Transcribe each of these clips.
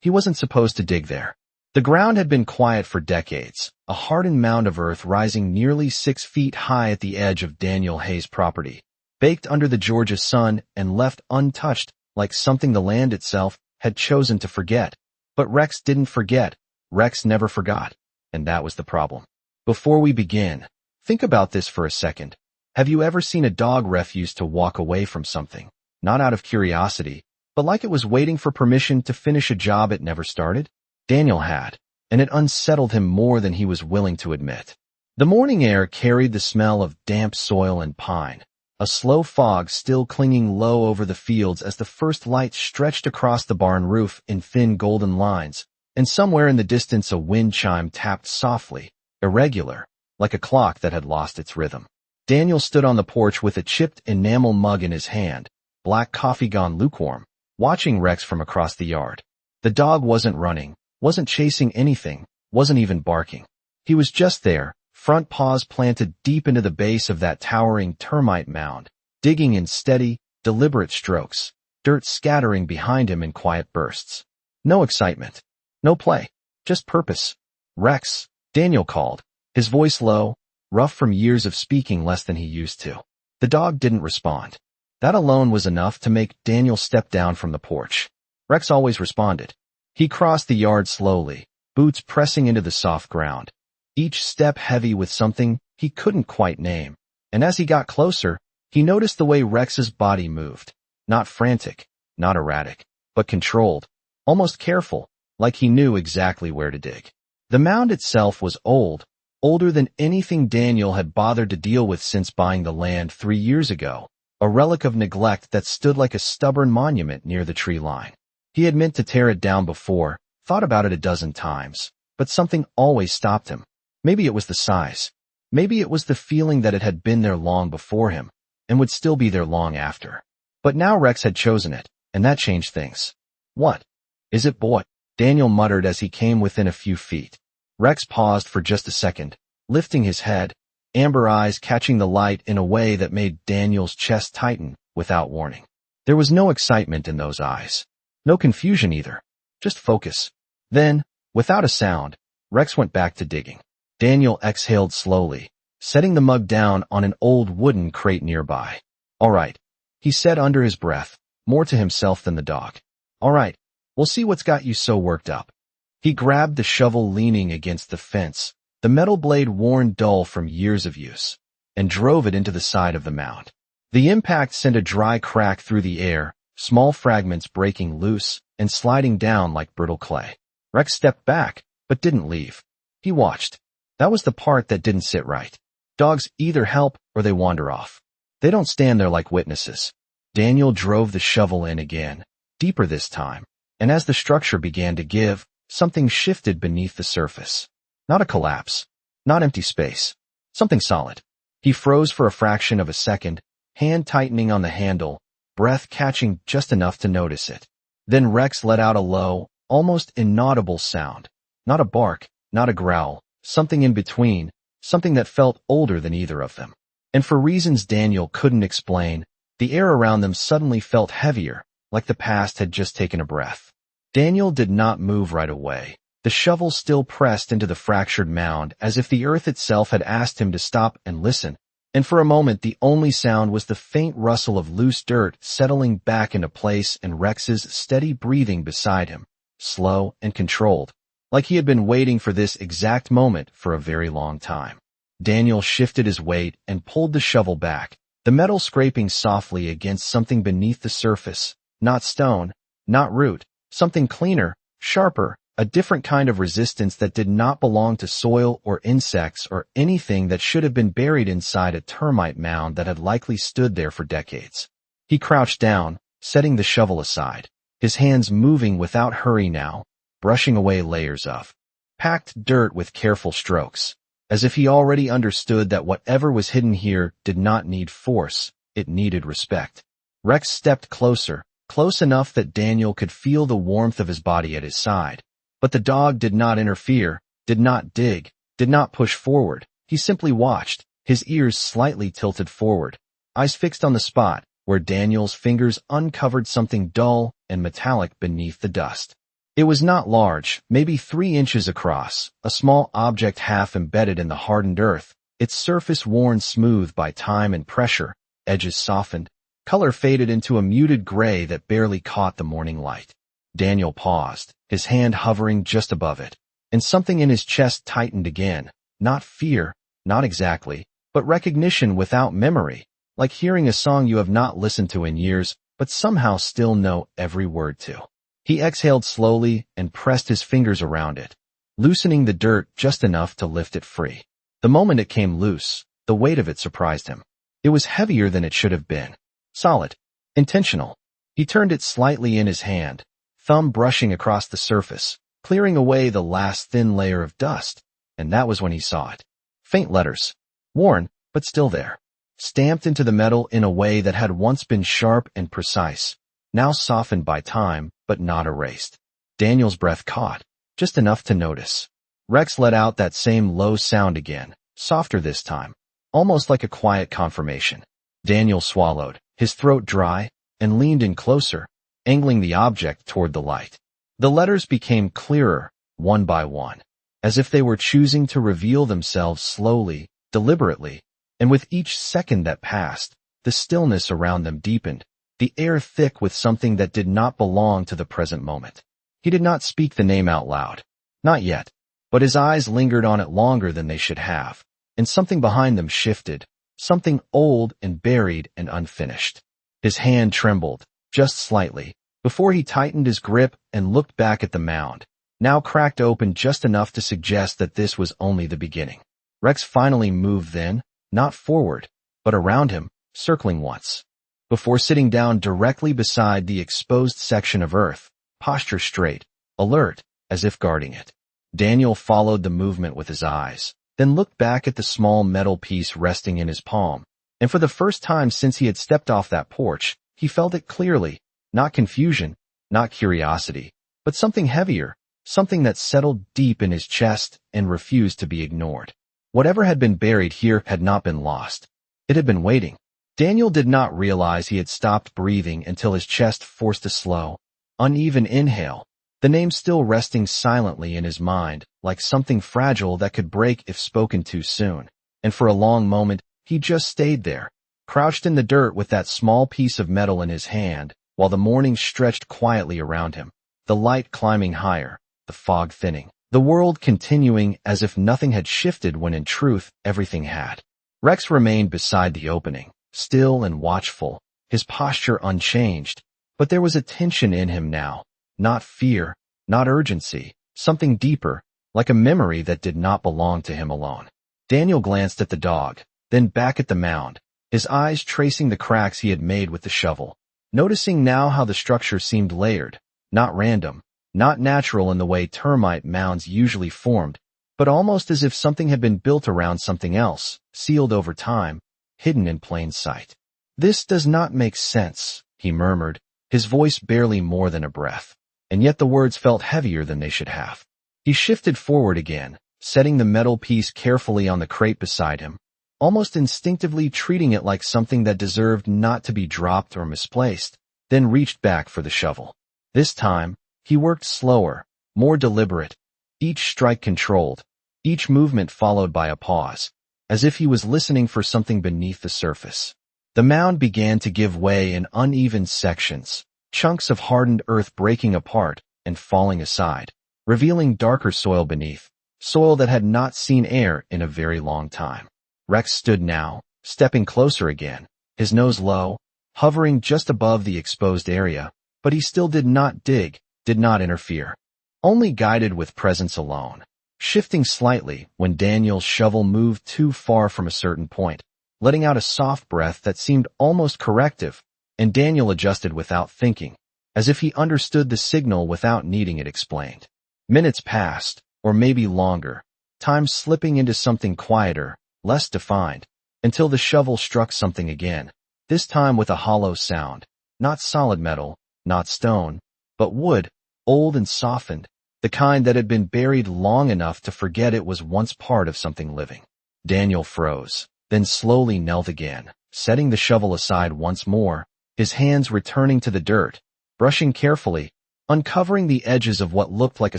He wasn't supposed to dig there. The ground had been quiet for decades, a hardened mound of earth rising nearly 6 feet high at the edge of Daniel Hayes' property, baked under the Georgia sun and left untouched like something the land itself had chosen to forget. But Rex didn't forget. Rex never forgot. And that was the problem. Before we begin, think about this for a second. Have you ever seen a dog refuse to walk away from something? Not out of curiosity, but like it was waiting for permission to finish a job it never started? Daniel had, and it unsettled him more than he was willing to admit. The morning air carried the smell of damp soil and pine, a slow fog still clinging low over the fields as the first light stretched across the barn roof in thin golden lines, and somewhere in the distance a wind chime tapped softly, irregular, like a clock that had lost its rhythm. Daniel stood on the porch with a chipped enamel mug in his hand, black coffee gone lukewarm, watching Rex from across the yard. The dog wasn't running, wasn't chasing anything, wasn't even barking. He was just there, front paws planted deep into the base of that towering termite mound, digging in steady, deliberate strokes, dirt scattering behind him in quiet bursts. No excitement. No play. Just purpose. Rex, Daniel called, his voice low, rough from years of speaking less than he used to. The dog didn't respond. That alone was enough to make Daniel step down from the porch. Rex always responded. He crossed the yard slowly, boots pressing into the soft ground, each step heavy with something he couldn't quite name. And as he got closer, he noticed the way Rex's body moved. Not frantic, not erratic, but controlled, almost careful, like he knew exactly where to dig. The mound itself was old, older than anything Daniel had bothered to deal with since buying the land 3 years ago, a relic of neglect that stood like a stubborn monument near the tree line. He had meant to tear it down before, thought about it a dozen times, but something always stopped him. Maybe it was the size. Maybe it was the feeling that it had been there long before him, and would still be there long after. But now Rex had chosen it, and that changed things. What? Is it boy? Daniel muttered as he came within a few feet. Rex paused for just a second, lifting his head, amber eyes catching the light in a way that made Daniel's chest tighten without warning. There was no excitement in those eyes. No confusion either. Just focus. Then, without a sound, Rex went back to digging. Daniel exhaled slowly, setting the mug down on an old wooden crate nearby. All right, he said under his breath, more to himself than the dog. All right, we'll see what's got you so worked up. He grabbed the shovel leaning against the fence, the metal blade worn dull from years of use, and drove it into the side of the mound. The impact sent a dry crack through the air, small fragments breaking loose and sliding down like brittle clay. Rex stepped back, but didn't leave. He watched. That was the part that didn't sit right. Dogs either help or they wander off. They don't stand there like witnesses. Daniel drove the shovel in again, deeper this time, and as the structure began to give, something shifted beneath the surface. Not a collapse, not empty space, something solid. He froze for a fraction of a second, hand tightening on the handle, breath catching just enough to notice it. Then Rex let out a low, almost inaudible sound. Not a bark, not a growl, something in between, something that felt older than either of them. And for reasons Daniel couldn't explain, the air around them suddenly felt heavier, like the past had just taken a breath. Daniel did not move right away. The shovel still pressed into the fractured mound as if the earth itself had asked him to stop and listen. And for a moment the only sound was the faint rustle of loose dirt settling back into place and Rex's steady breathing beside him, slow and controlled, like he had been waiting for this exact moment for a very long time. Daniel shifted his weight and pulled the shovel back, the metal scraping softly against something beneath the surface, not stone, not root, something cleaner, sharper, a different kind of resistance that did not belong to soil or insects or anything that should have been buried inside a termite mound that had likely stood there for decades. He crouched down, setting the shovel aside, his hands moving without hurry now, brushing away layers of packed dirt with careful strokes, as if he already understood that whatever was hidden here did not need force, it needed respect. Rex stepped closer, close enough that Daniel could feel the warmth of his body at his side. But the dog did not interfere, did not dig, did not push forward. He simply watched, his ears slightly tilted forward, eyes fixed on the spot where Daniel's fingers uncovered something dull and metallic beneath the dust. It was not large, maybe 3 inches across, a small object half embedded in the hardened earth, its surface worn smooth by time and pressure, edges softened, color faded into a muted gray that barely caught the morning light. Daniel paused, his hand hovering just above it, and something in his chest tightened again. Not fear, not exactly, but recognition without memory, like hearing a song you have not listened to in years, but somehow still know every word to. He exhaled slowly and pressed his fingers around it, loosening the dirt just enough to lift it free. The moment it came loose, the weight of it surprised him. It was heavier than it should have been. Solid. Intentional. He turned it slightly in his hand, thumb brushing across the surface, clearing away the last thin layer of dust, and that was when he saw it. Faint letters. Worn, but still there. Stamped into the metal in a way that had once been sharp and precise, now softened by time, but not erased. Daniel's breath caught, just enough to notice. Rex let out that same low sound again, softer this time, almost like a quiet confirmation. Daniel swallowed, his throat dry, and leaned in closer, angling the object toward the light. The letters became clearer, one by one, as if they were choosing to reveal themselves slowly, deliberately, and with each second that passed, the stillness around them deepened, the air thick with something that did not belong to the present moment. He did not speak the name out loud. Not yet. But his eyes lingered on it longer than they should have, and something behind them shifted, something old and buried and unfinished. His hand trembled, just slightly, before he tightened his grip and looked back at the mound, now cracked open just enough to suggest that this was only the beginning. Rex finally moved then, not forward, but around him, circling once, before sitting down directly beside the exposed section of earth, posture straight, alert, as if guarding it. Daniel followed the movement with his eyes, then looked back at the small metal piece resting in his palm, and for the first time since he had stepped off that porch, he felt it clearly, not confusion, not curiosity, but something heavier, something that settled deep in his chest and refused to be ignored. Whatever had been buried here had not been lost. It had been waiting. Daniel did not realize he had stopped breathing until his chest forced a slow, uneven inhale, the name still resting silently in his mind, like something fragile that could break if spoken too soon. And for a long moment, he just stayed there, crouched in the dirt with that small piece of metal in his hand, while the morning stretched quietly around him, the light climbing higher, the fog thinning, the world continuing as if nothing had shifted when in truth everything had. Rex remained beside the opening, still and watchful, his posture unchanged, but there was a tension in him now. Not fear, not urgency, something deeper, like a memory that did not belong to him alone. Daniel glanced at the dog, then back at the mound, his eyes tracing the cracks he had made with the shovel, noticing now how the structure seemed layered, not random, not natural in the way termite mounds usually formed, but almost as if something had been built around something else, sealed over time, hidden in plain sight. "This does not make sense," he murmured, his voice barely more than a breath. And yet the words felt heavier than they should have. He shifted forward again, setting the metal piece carefully on the crate beside him, almost instinctively treating it like something that deserved not to be dropped or misplaced, then reached back for the shovel. This time, he worked slower, more deliberate, each strike controlled, each movement followed by a pause, as if he was listening for something beneath the surface. The mound began to give way in uneven sections, chunks of hardened earth breaking apart and falling aside, revealing darker soil beneath, soil that had not seen air in a very long time. Rex stood now, stepping closer again, his nose low, hovering just above the exposed area, but he still did not dig, did not interfere, only guided with presence alone, shifting slightly when Daniel's shovel moved too far from a certain point, letting out a soft breath that seemed almost corrective, and Daniel adjusted without thinking, as if he understood the signal without needing it explained. Minutes passed, or maybe longer, time slipping into something quieter, less defined, until the shovel struck something again, this time with a hollow sound, not solid metal, not stone, but wood, old and softened, the kind that had been buried long enough to forget it was once part of something living. Daniel froze, then slowly knelt again, setting the shovel aside once more, his hands returning to the dirt, brushing carefully, uncovering the edges of what looked like a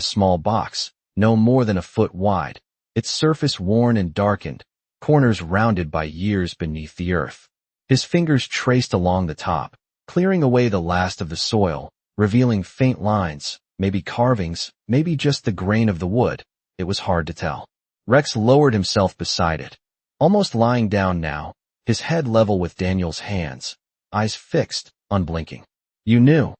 small box, no more than a foot wide, its surface worn and darkened, corners rounded by years beneath the earth. His fingers traced along the top, clearing away the last of the soil, revealing faint lines, maybe carvings, maybe just the grain of the wood. It was hard to tell. Rex lowered himself beside it, almost lying down now, his head level with Daniel's hands, eyes fixed, unblinking. "You knew,"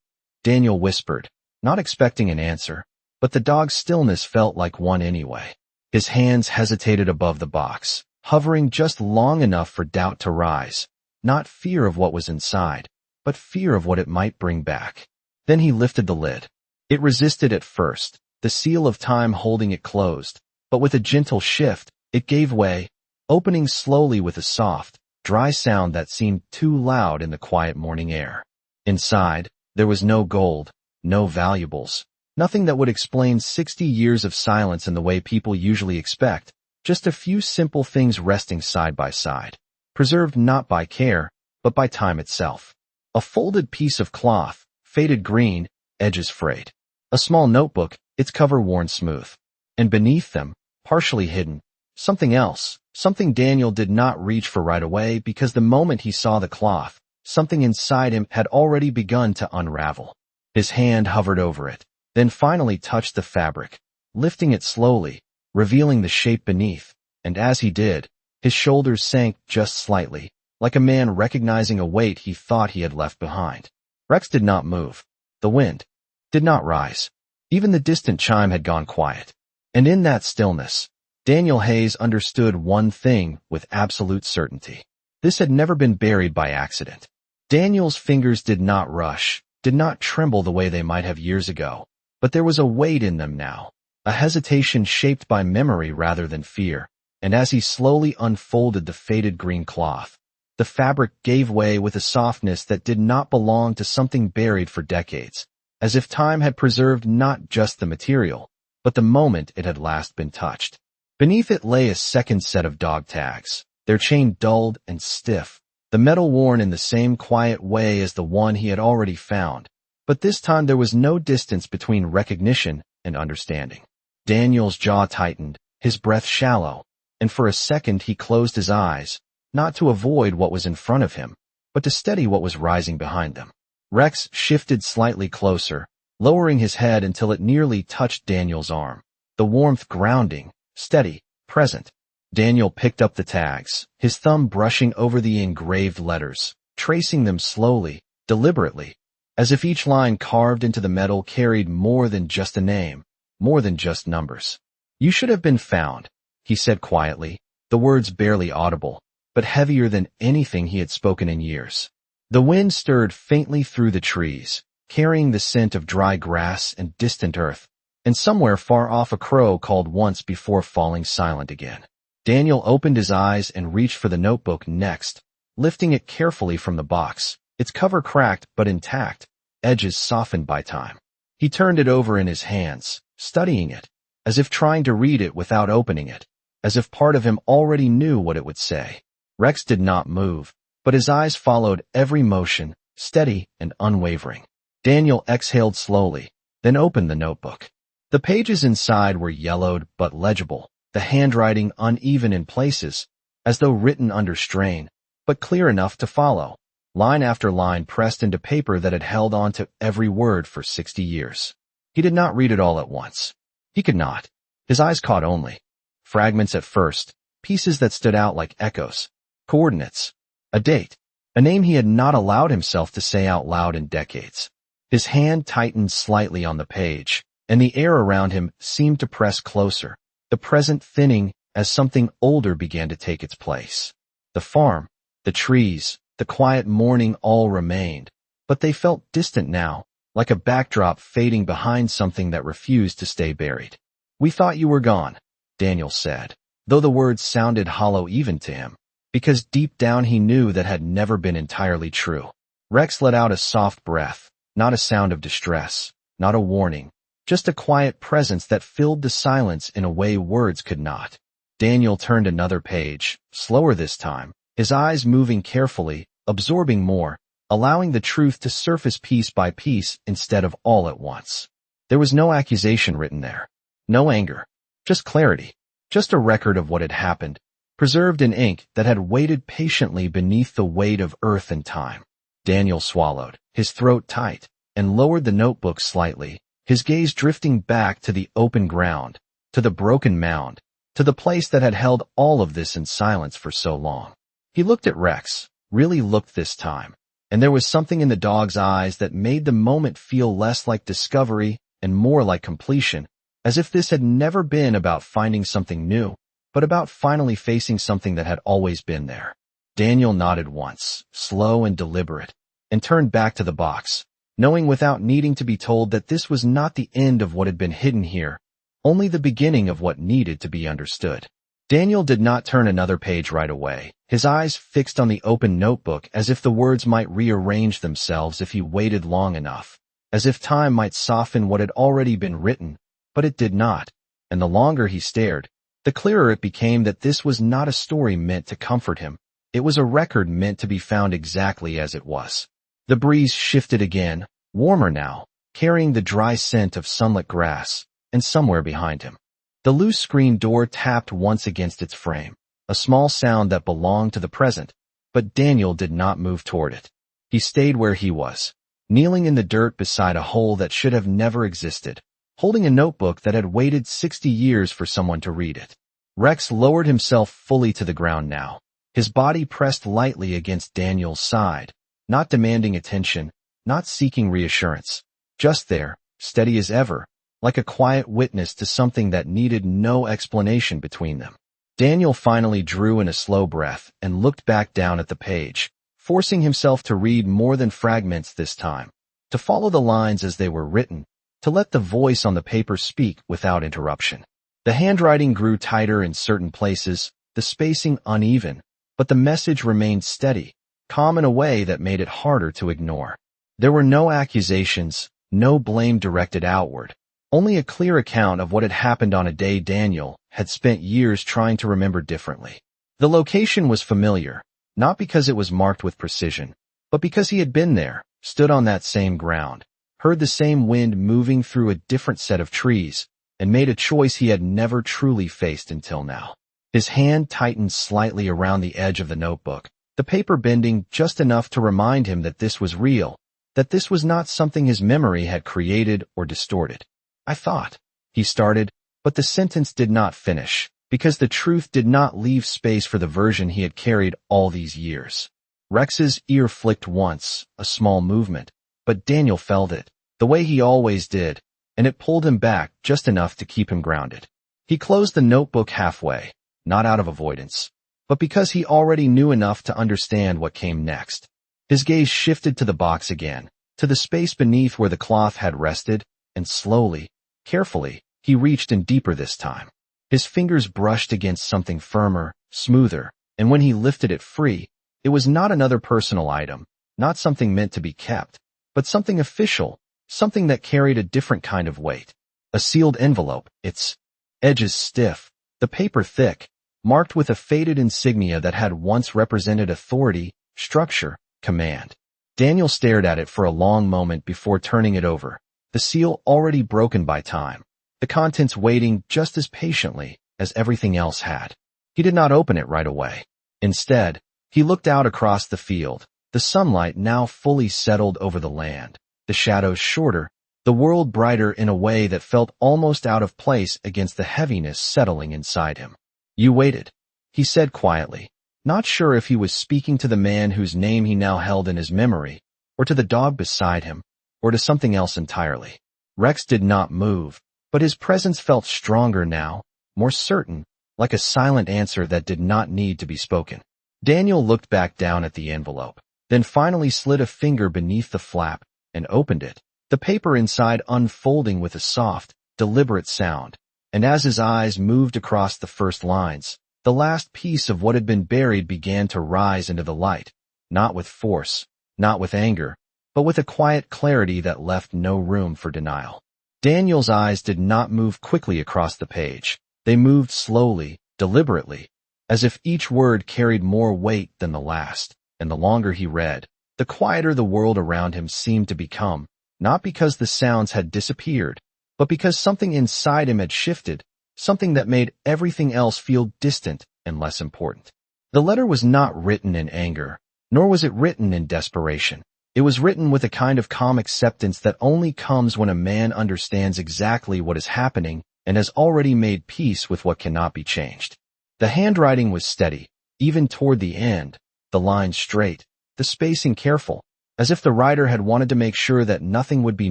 Daniel whispered, not expecting an answer, but the dog's stillness felt like one anyway. His hands hesitated above the box, hovering just long enough for doubt to rise, not fear of what was inside, but fear of what it might bring back. Then he lifted the lid. It resisted at first, the seal of time holding it closed, but with a gentle shift, it gave way, opening slowly with a soft, dry sound that seemed too loud in the quiet morning air. Inside, there was no gold, no valuables, nothing that would explain 60 years of silence in the way people usually expect, just a few simple things resting side by side, preserved not by care, but by time itself. A folded piece of cloth, faded green, edges frayed. A small notebook, its cover worn smooth. And beneath them, partially hidden, something else, something Daniel did not reach for right away because the moment he saw the cloth, something inside him had already begun to unravel. His hand hovered over it, then finally touched the fabric, lifting it slowly, revealing the shape beneath, and as he did, his shoulders sank just slightly, like a man recognizing a weight he thought he had left behind. Rex did not move. The wind did not rise. Even the distant chime had gone quiet. And in that stillness, Daniel Hayes understood one thing with absolute certainty. This had never been buried by accident. Daniel's fingers did not rush, did not tremble the way they might have years ago, but there was a weight in them now, a hesitation shaped by memory rather than fear, and as he slowly unfolded the faded green cloth, the fabric gave way with a softness that did not belong to something buried for decades, as if time had preserved not just the material, but the moment it had last been touched. Beneath it lay a second set of dog tags, their chain dulled and stiff, the metal worn in the same quiet way as the one he had already found, but this time there was no distance between recognition and understanding. Daniel's jaw tightened, his breath shallow, and for a second he closed his eyes, not to avoid what was in front of him, but to steady what was rising behind them. Rex shifted slightly closer, lowering his head until it nearly touched Daniel's arm, the warmth grounding, steady, present. Daniel picked up the tags, his thumb brushing over the engraved letters, tracing them slowly, deliberately, as if each line carved into the metal carried more than just a name, more than just numbers. "You should have been found," he said quietly, the words barely audible, but heavier than anything he had spoken in years. The wind stirred faintly through the trees, carrying the scent of dry grass and distant earth, and somewhere far off a crow called once before falling silent again. Daniel opened his eyes and reached for the notebook next, lifting it carefully from the box, its cover cracked but intact, edges softened by time. He turned it over in his hands, studying it, as if trying to read it without opening it, as if part of him already knew what it would say. Rex did not move, but his eyes followed every motion, steady and unwavering. Daniel exhaled slowly, then opened the notebook. The pages inside were yellowed but legible, the handwriting uneven in places, as though written under strain, but clear enough to follow, line after line pressed into paper that had held on to every word for 60 years. He did not read it all at once. He could not. His eyes caught only fragments at first, pieces that stood out like echoes, coordinates, a date, a name he had not allowed himself to say out loud in decades. His hand tightened slightly on the page, and the air around him seemed to press closer, the present thinning as something older began to take its place. The farm, the trees, the quiet morning all remained, but they felt distant now, like a backdrop fading behind something that refused to stay buried. "We thought you were gone," Daniel said, though the words sounded hollow even to him, because deep down he knew that had never been entirely true. Rex let out a soft breath, not a sound of distress, not a warning, just a quiet presence that filled the silence in a way words could not. Daniel turned another page, slower this time, his eyes moving carefully, absorbing more, allowing the truth to surface piece by piece instead of all at once. There was no accusation written there. No anger. Just clarity. Just a record of what had happened, preserved in ink that had waited patiently beneath the weight of earth and time. Daniel swallowed, his throat tight, and lowered the notebook slightly, his gaze drifting back to the open ground, to the broken mound, to the place that had held all of this in silence for so long. He looked at Rex, really looked this time, and there was something in the dog's eyes that made the moment feel less like discovery and more like completion, as if this had never been about finding something new, but about finally facing something that had always been there. Daniel nodded once, slow and deliberate, and turned back to the box, knowing without needing to be told that this was not the end of what had been hidden here, only the beginning of what needed to be understood. Daniel did not turn another page right away, his eyes fixed on the open notebook as if the words might rearrange themselves if he waited long enough, as if time might soften what had already been written, but it did not, and the longer he stared, the clearer it became that this was not a story meant to comfort him. It was a record meant to be found exactly as it was. The breeze shifted again, warmer now, carrying the dry scent of sunlit grass, and somewhere behind him, the loose screen door tapped once against its frame, a small sound that belonged to the present, but Daniel did not move toward it. He stayed where he was, kneeling in the dirt beside a hole that should have never existed, holding a notebook that had waited 60 years for someone to read it. Rex lowered himself fully to the ground now, his body pressed lightly against Daniel's side, not demanding attention, not seeking reassurance, just there, steady as ever, like a quiet witness to something that needed no explanation between them. Daniel finally drew in a slow breath and looked back down at the page, forcing himself to read more than fragments this time, to follow the lines as they were written, to let the voice on the paper speak without interruption. The handwriting grew tighter in certain places, the spacing uneven, but the message remained steady, calm in a way that made it harder to ignore. There were no accusations, no blame directed outward, only a clear account of what had happened on a day Daniel had spent years trying to remember differently. The location was familiar, not because it was marked with precision, but because he had been there, stood on that same ground, heard the same wind moving through a different set of trees, and made a choice he had never truly faced until now. His hand tightened slightly around the edge of the notebook, the paper bending just enough to remind him that this was real, that this was not something his memory had created or distorted. "I thought," he started, but the sentence did not finish, because the truth did not leave space for the version he had carried all these years. Rex's ear flicked once, a small movement, but Daniel felt it, the way he always did, and it pulled him back just enough to keep him grounded. He closed the notebook halfway, not out of avoidance, but because he already knew enough to understand what came next. His gaze shifted to the box again, to the space beneath where the cloth had rested, and slowly, carefully, he reached in deeper this time. His fingers brushed against something firmer, smoother, and when he lifted it free, it was not another personal item, not something meant to be kept, but something official, something that carried a different kind of weight. A sealed envelope, its edges stiff, the paper thick, marked with a faded insignia that had once represented authority, structure, command. Daniel stared at it for a long moment before turning it over, the seal already broken by time, the contents waiting just as patiently as everything else had. He did not open it right away. Instead, he looked out across the field, the sunlight now fully settled over the land, the shadows shorter, the world brighter in a way that felt almost out of place against the heaviness settling inside him. "You waited," he said quietly, not sure if he was speaking to the man whose name he now held in his memory, or to the dog beside him, or to something else entirely. Rex did not move, but his presence felt stronger now, more certain, like a silent answer that did not need to be spoken. Daniel looked back down at the envelope, then finally slid a finger beneath the flap and opened it, the paper inside unfolding with a soft, deliberate sound. And as his eyes moved across the first lines, the last piece of what had been buried began to rise into the light, not with force, not with anger, but with a quiet clarity that left no room for denial. Daniel's eyes did not move quickly across the page. They moved slowly, deliberately, as if each word carried more weight than the last, and the longer he read, the quieter the world around him seemed to become, not because the sounds had disappeared, but because something inside him had shifted, something that made everything else feel distant and less important. The letter was not written in anger, nor was it written in desperation. It was written with a kind of calm acceptance that only comes when a man understands exactly what is happening and has already made peace with what cannot be changed. The handwriting was steady, even toward the end, the lines straight, the spacing careful, as if the writer had wanted to make sure that nothing would be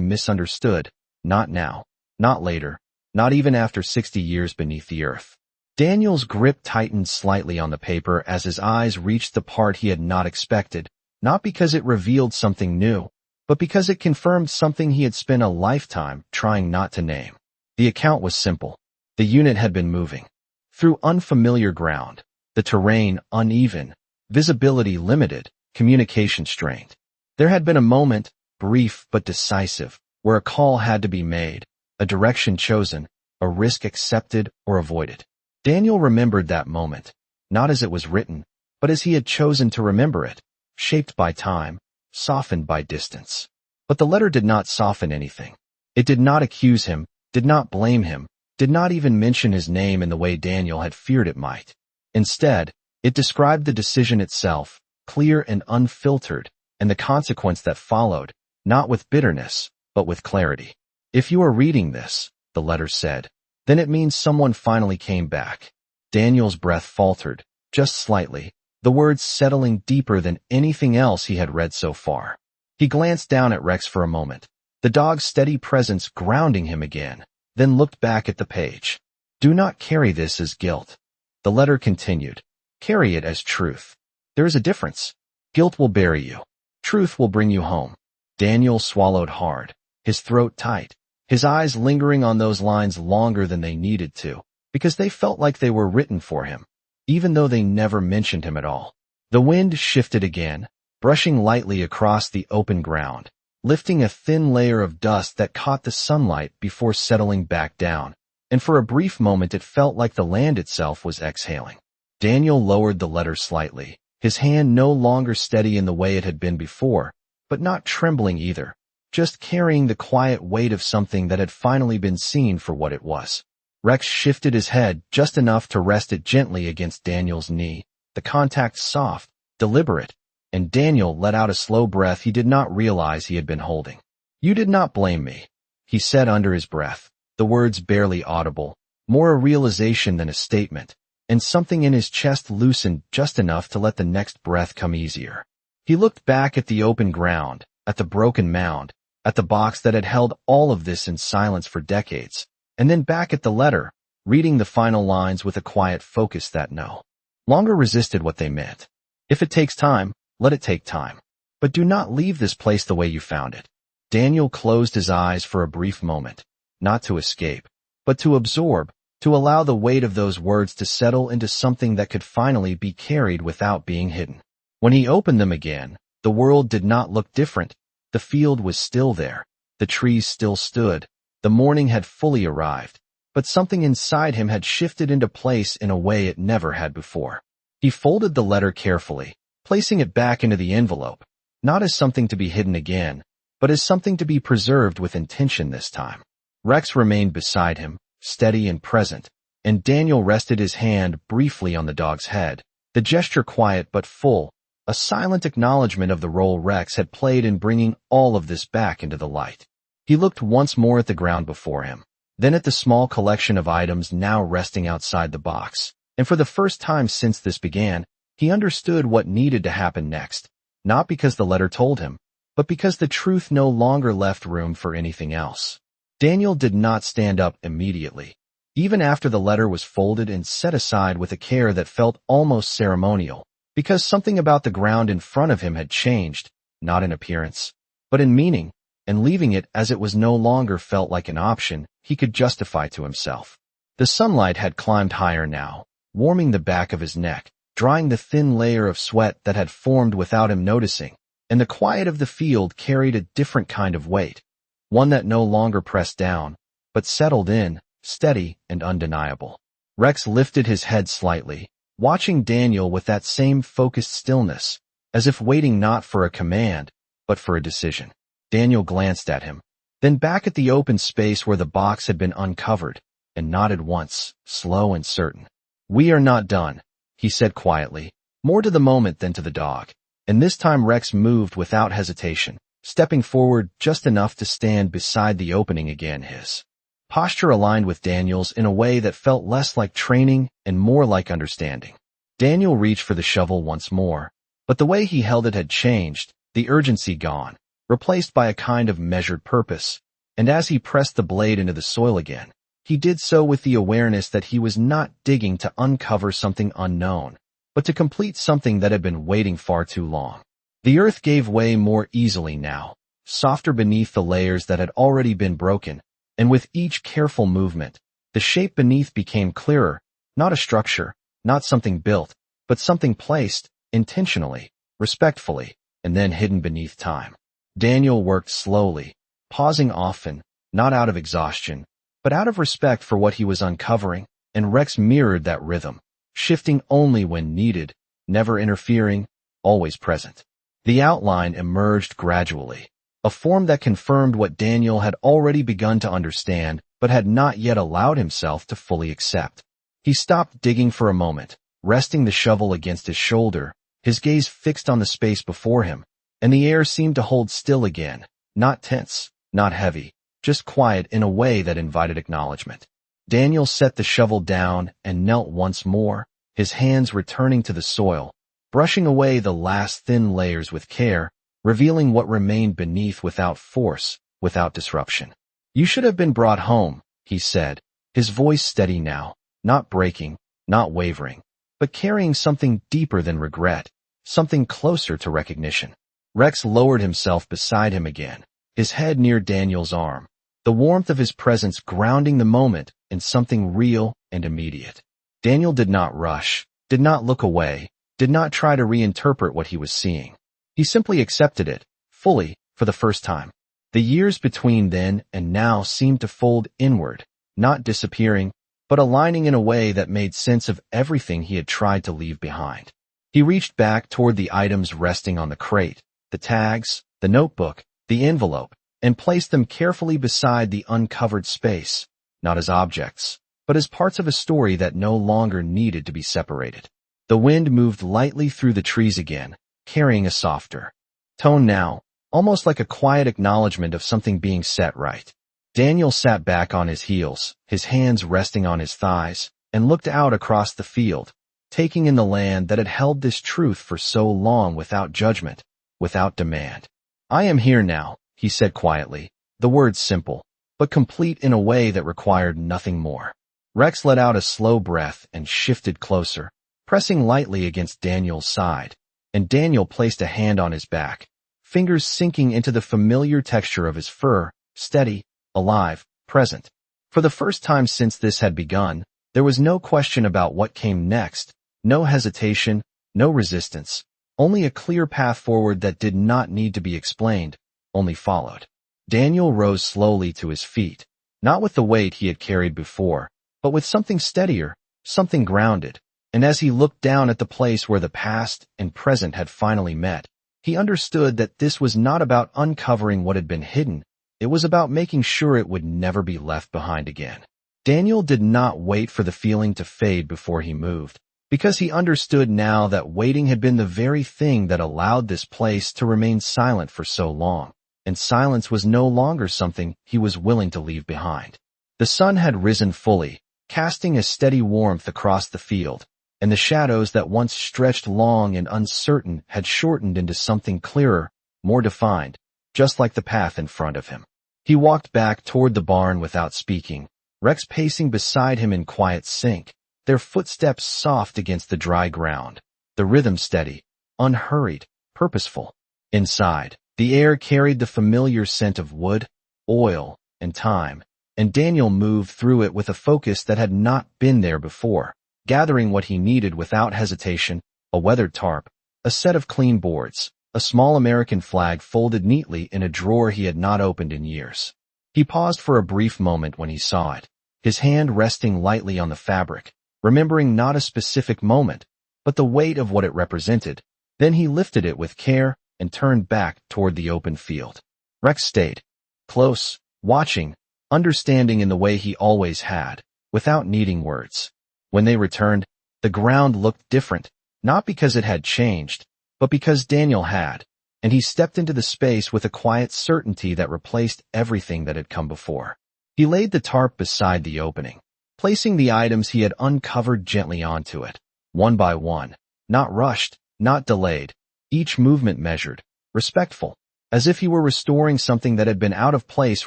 misunderstood, not now, not later, not even after 60 years beneath the earth. Daniel's grip tightened slightly on the paper as his eyes reached the part he had not expected, not because it revealed something new, but because it confirmed something he had spent a lifetime trying not to name. The account was simple. The unit had been moving through unfamiliar ground, the terrain uneven, visibility limited, communication strained. There had been a moment, brief but decisive, where a call had to be made, a direction chosen, a risk accepted or avoided. Daniel remembered that moment, not as it was written, but as he had chosen to remember it, shaped by time, softened by distance. But the letter did not soften anything. It did not accuse him, did not blame him, did not even mention his name in the way Daniel had feared it might. Instead, it described the decision itself, clear and unfiltered, and the consequence that followed, not with bitterness, but with clarity. If you are reading this, the letter said, then it means someone finally came back. Daniel's breath faltered, just slightly, the words settling deeper than anything else he had read so far. He glanced down at Rex for a moment, the dog's steady presence grounding him again, then looked back at the page. Do not carry this as guilt. The letter continued. Carry it as truth. There is a difference. Guilt will bury you. Truth will bring you home. Daniel swallowed hard, his throat tight, his eyes lingering on those lines longer than they needed to, because they felt like they were written for him, even though they never mentioned him at all. The wind shifted again, brushing lightly across the open ground, lifting a thin layer of dust that caught the sunlight before settling back down, and for a brief moment it felt like the land itself was exhaling. Daniel lowered the letter slightly, his hand no longer steady in the way it had been before, but not trembling either, just carrying the quiet weight of something that had finally been seen for what it was. Rex shifted his head just enough to rest it gently against Daniel's knee, the contact soft, deliberate, and Daniel let out a slow breath he did not realize he had been holding. You did not blame me, he said under his breath, the words barely audible, more a realization than a statement, and something in his chest loosened just enough to let the next breath come easier. He looked back at the open ground, at the broken mound, at the box that had held all of this in silence for decades, and then back at the letter, reading the final lines with a quiet focus that no longer resisted what they meant. If it takes time, let it take time. But do not leave this place the way you found it. Daniel closed his eyes for a brief moment, not to escape, but to absorb, to allow the weight of those words to settle into something that could finally be carried without being hidden. When he opened them again, the world did not look different. The field was still there. The trees still stood. The morning had fully arrived, but something inside him had shifted into place in a way it never had before. He folded the letter carefully, placing it back into the envelope, not as something to be hidden again, but as something to be preserved with intention this time. Rex remained beside him, steady and present, and Daniel rested his hand briefly on the dog's head, the gesture quiet but full, a silent acknowledgement of the role Rex had played in bringing all of this back into the light. He looked once more at the ground before him, then at the small collection of items now resting outside the box, and for the first time since this began, he understood what needed to happen next, not because the letter told him, but because the truth no longer left room for anything else. Daniel did not stand up immediately, even after the letter was folded and set aside with a care that felt almost ceremonial, because something about the ground in front of him had changed, not in appearance, but in meaning, and leaving it as it was no longer felt like an option he could justify to himself. The sunlight had climbed higher now, warming the back of his neck, drying the thin layer of sweat that had formed without him noticing, and the quiet of the field carried a different kind of weight, one that no longer pressed down, but settled in, steady and undeniable. Rex lifted his head slightly, watching Daniel with that same focused stillness, as if waiting not for a command, but for a decision. Daniel glanced at him, then back at the open space where the box had been uncovered, and nodded once, slow and certain. "We are not done," he said quietly, more to the moment than to the dog. And this time Rex moved without hesitation, stepping forward just enough to stand beside the opening again, his posture aligned with Daniel's in a way that felt less like training and more like understanding. Daniel reached for the shovel once more, but the way he held it had changed, the urgency gone, replaced by a kind of measured purpose, and as he pressed the blade into the soil again, he did so with the awareness that he was not digging to uncover something unknown, but to complete something that had been waiting far too long. The earth gave way more easily now, softer beneath the layers that had already been broken, and with each careful movement, the shape beneath became clearer, not a structure, not something built, but something placed, intentionally, respectfully, and then hidden beneath time. Daniel worked slowly, pausing often, not out of exhaustion, but out of respect for what he was uncovering, and Rex mirrored that rhythm, shifting only when needed, never interfering, always present. The outline emerged gradually, a form that confirmed what Daniel had already begun to understand but had not yet allowed himself to fully accept. He stopped digging for a moment, resting the shovel against his shoulder, his gaze fixed on the space before him, and the air seemed to hold still again, not tense, not heavy, just quiet in a way that invited acknowledgement. Daniel set the shovel down and knelt once more, his hands returning to the soil, brushing away the last thin layers with care, revealing what remained beneath without force, without disruption. "You should have been brought home," he said, his voice steady now, not breaking, not wavering, but carrying something deeper than regret, something closer to recognition. Rex lowered himself beside him again, his head near Daniel's arm, the warmth of his presence grounding the moment in something real and immediate. Daniel did not rush, did not look away, did not try to reinterpret what he was seeing. He simply accepted it, fully, for the first time. The years between then and now seemed to fold inward, not disappearing, but aligning in a way that made sense of everything he had tried to leave behind. He reached back toward the items resting on the crate, the tags, the notebook, the envelope, and placed them carefully beside the uncovered space, not as objects, but as parts of a story that no longer needed to be separated. The wind moved lightly through the trees again, carrying a softer tone now, almost like a quiet acknowledgement of something being set right. Daniel sat back on his heels, his hands resting on his thighs, and looked out across the field, taking in the land that had held this truth for so long without judgment, without demand. "I am here now," he said quietly, the words simple, but complete in a way that required nothing more. Rex let out a slow breath and shifted closer, pressing lightly against Daniel's side, and Daniel placed a hand on his back, fingers sinking into the familiar texture of his fur, steady, alive, present. For the first time since this had begun, there was no question about what came next, no hesitation, no resistance, only a clear path forward that did not need to be explained, only followed. Daniel rose slowly to his feet, not with the weight he had carried before, but with something steadier, something grounded, and as he looked down at the place where the past and present had finally met, he understood that this was not about uncovering what had been hidden, it was about making sure it would never be left behind again. Daniel did not wait for the feeling to fade before he moved, because he understood now that waiting had been the very thing that allowed this place to remain silent for so long, and silence was no longer something he was willing to leave behind. The sun had risen fully, casting a steady warmth across the field, and the shadows that once stretched long and uncertain had shortened into something clearer, more defined, just like the path in front of him. He walked back toward the barn without speaking, Rex pacing beside him in quiet sync, their footsteps soft against the dry ground, the rhythm steady, unhurried, purposeful. Inside, the air carried the familiar scent of wood, oil, and time, and Daniel moved through it with a focus that had not been there before, gathering what he needed without hesitation, a weathered tarp, a set of clean boards, a small American flag folded neatly in a drawer he had not opened in years. He paused for a brief moment when he saw it, his hand resting lightly on the fabric, remembering not a specific moment, but the weight of what it represented, Then he lifted it with care and turned back toward the open field. Rex stayed close, watching, understanding in the way he always had, without needing words. When they returned, the ground looked different, not because it had changed, but because Daniel had, and he stepped into the space with a quiet certainty that replaced everything that had come before. He laid the tarp beside the opening, placing the items he had uncovered gently onto it, one by one, not rushed, not delayed, each movement measured, respectful, as if he were restoring something that had been out of place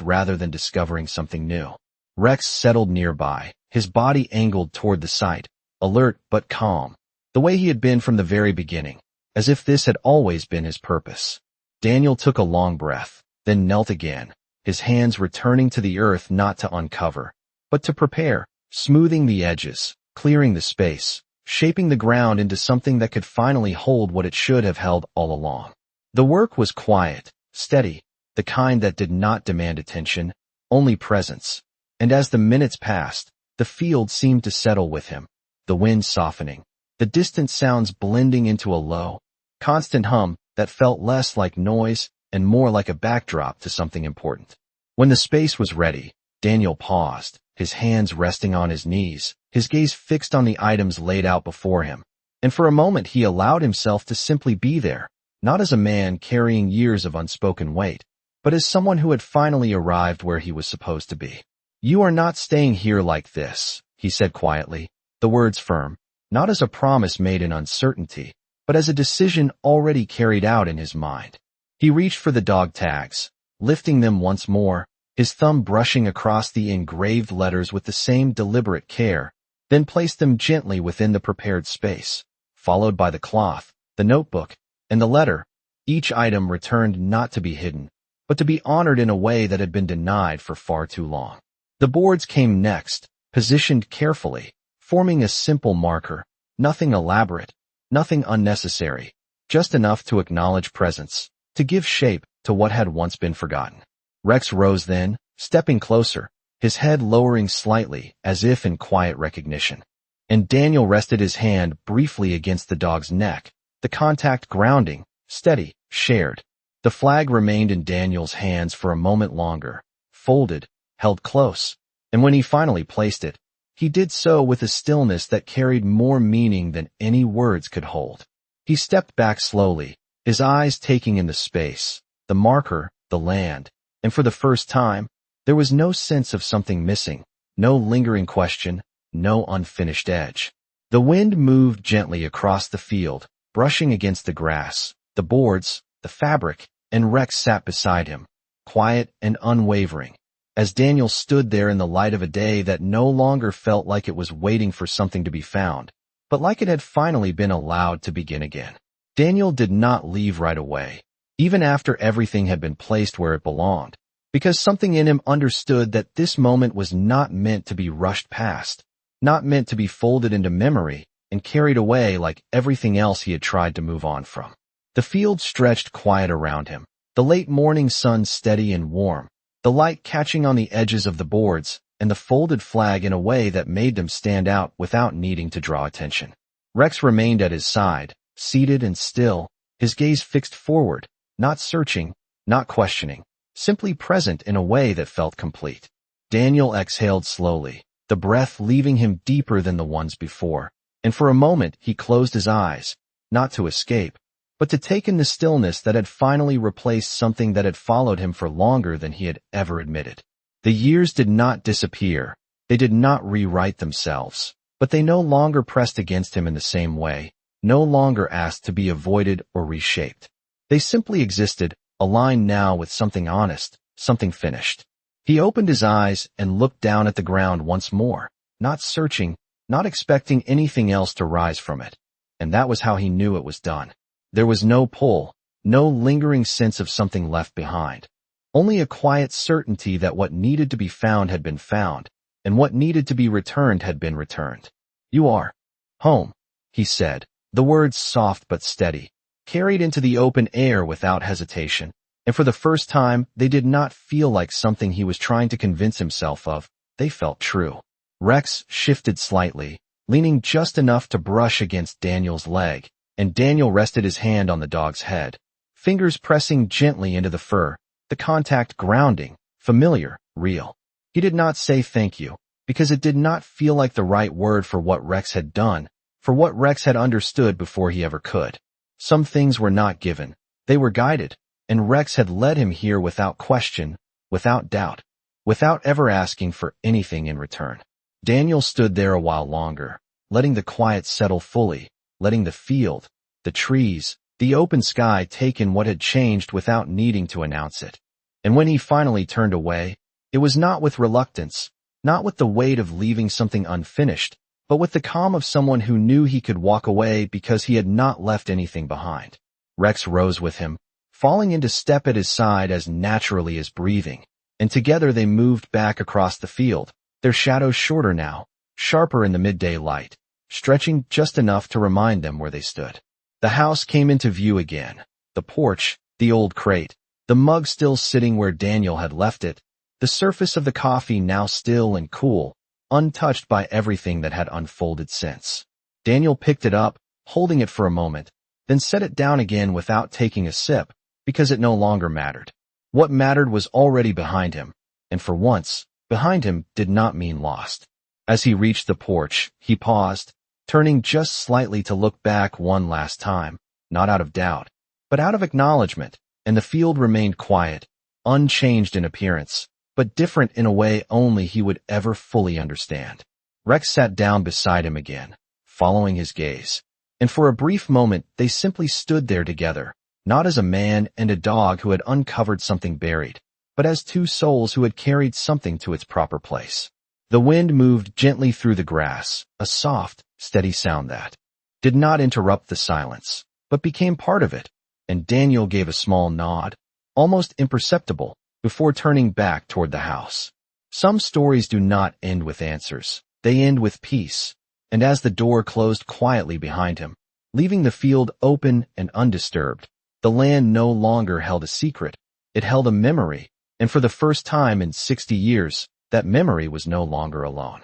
rather than discovering something new. Rex settled nearby, his body angled toward the site, alert but calm, the way he had been from the very beginning, as if this had always been his purpose. Daniel took a long breath, then knelt again, his hands returning to the earth not to uncover, but to prepare, smoothing the edges, clearing the space, shaping the ground into something that could finally hold what it should have held all along. The work was quiet, steady, the kind that did not demand attention, only presence. And as the minutes passed, the field seemed to settle with him, the wind softening, the distant sounds blending into a low, constant hum that felt less like noise and more like a backdrop to something important. When the space was ready, Daniel paused, his hands resting on his knees, his gaze fixed on the items laid out before him, and for a moment he allowed himself to simply be there, not as a man carrying years of unspoken weight, but as someone who had finally arrived where he was supposed to be. "You are not staying here like this," he said quietly, the words firm, not as a promise made in uncertainty, but as a decision already carried out in his mind. He reached for the dog tags, lifting them once more, his thumb brushing across the engraved letters with the same deliberate care, then placed them gently within the prepared space, followed by the cloth, the notebook, and the letter, each item returned not to be hidden, but to be honored in a way that had been denied for far too long. The boards came next, positioned carefully, forming a simple marker, nothing elaborate, nothing unnecessary, just enough to acknowledge presence, to give shape to what had once been forgotten. Rex rose then, stepping closer, his head lowering slightly as if in quiet recognition. And Daniel rested his hand briefly against the dog's neck, the contact grounding, steady, shared. The flag remained in Daniel's hands for a moment longer, folded, held close, and when he finally placed it, he did so with a stillness that carried more meaning than any words could hold. He stepped back slowly, his eyes taking in the space, the marker, the land, and for the first time, there was no sense of something missing, no lingering question, no unfinished edge. The wind moved gently across the field, brushing against the grass, the boards, the fabric, and Rex sat beside him, quiet and unwavering, as Daniel stood there in the light of a day that no longer felt like it was waiting for something to be found, but like it had finally been allowed to begin again. Daniel did not leave right away, even after everything had been placed where it belonged, because something in him understood that this moment was not meant to be rushed past, not meant to be folded into memory and carried away like everything else he had tried to move on from. The field stretched quiet around him, the late morning sun steady and warm, the light catching on the edges of the boards and the folded flag in a way that made them stand out without needing to draw attention. Rex remained at his side, seated and still, his gaze fixed forward, not searching, not questioning, simply present in a way that felt complete. Daniel exhaled slowly, the breath leaving him deeper than the ones before, and for a moment he closed his eyes, not to escape, but to take in the stillness that had finally replaced something that had followed him for longer than he had ever admitted. The years did not disappear, they did not rewrite themselves, but they no longer pressed against him in the same way, no longer asked to be avoided or reshaped. They simply existed, aligned now with something honest, something finished. He opened his eyes and looked down at the ground once more, not searching, not expecting anything else to rise from it. And that was how he knew it was done. There was no pull, no lingering sense of something left behind. Only a quiet certainty that what needed to be found had been found, and what needed to be returned had been returned. "You are home," he said, the words soft but steady, carried into the open air without hesitation, and for the first time they did not feel like something he was trying to convince himself of, they felt true. Rex shifted slightly, leaning just enough to brush against Daniel's leg, and Daniel rested his hand on the dog's head, fingers pressing gently into the fur, the contact grounding, familiar, real. He did not say thank you, because it did not feel like the right word for what Rex had done, for what Rex had understood before he ever could. Some things were not given, they were guided, and Rex had led him here without question, without doubt, without ever asking for anything in return. Daniel stood there a while longer, letting the quiet settle fully, letting the field, the trees, the open sky take in what had changed without needing to announce it. And when he finally turned away, it was not with reluctance, not with the weight of leaving something unfinished, but with the calm of someone who knew he could walk away because he had not left anything behind. Rex rose with him, falling into step at his side as naturally as breathing, and together they moved back across the field, their shadows shorter now, sharper in the midday light, stretching just enough to remind them where they stood. The house came into view again, the porch, the old crate, the mug still sitting where Daniel had left it, the surface of the coffee now still and cool, untouched by everything that had unfolded since. Daniel picked it up, holding it for a moment, then set it down again without taking a sip, because it no longer mattered. What mattered was already behind him, and for once, behind him did not mean lost. As he reached the porch, he paused, turning just slightly to look back one last time, not out of doubt, but out of acknowledgement, and the field remained quiet, unchanged in appearance, but different in a way only he would ever fully understand. Rex sat down beside him again, following his gaze, and for a brief moment they simply stood there together, not as a man and a dog who had uncovered something buried, but as two souls who had carried something to its proper place. The wind moved gently through the grass, a soft, steady sound that did not interrupt the silence, but became part of it, and Daniel gave a small nod, almost imperceptible, before turning back toward the house. Some stories do not end with answers, they end with peace, and as the door closed quietly behind him, leaving the field open and undisturbed, the land no longer held a secret, it held a memory, and for the first time in 60 years, that memory was no longer alone.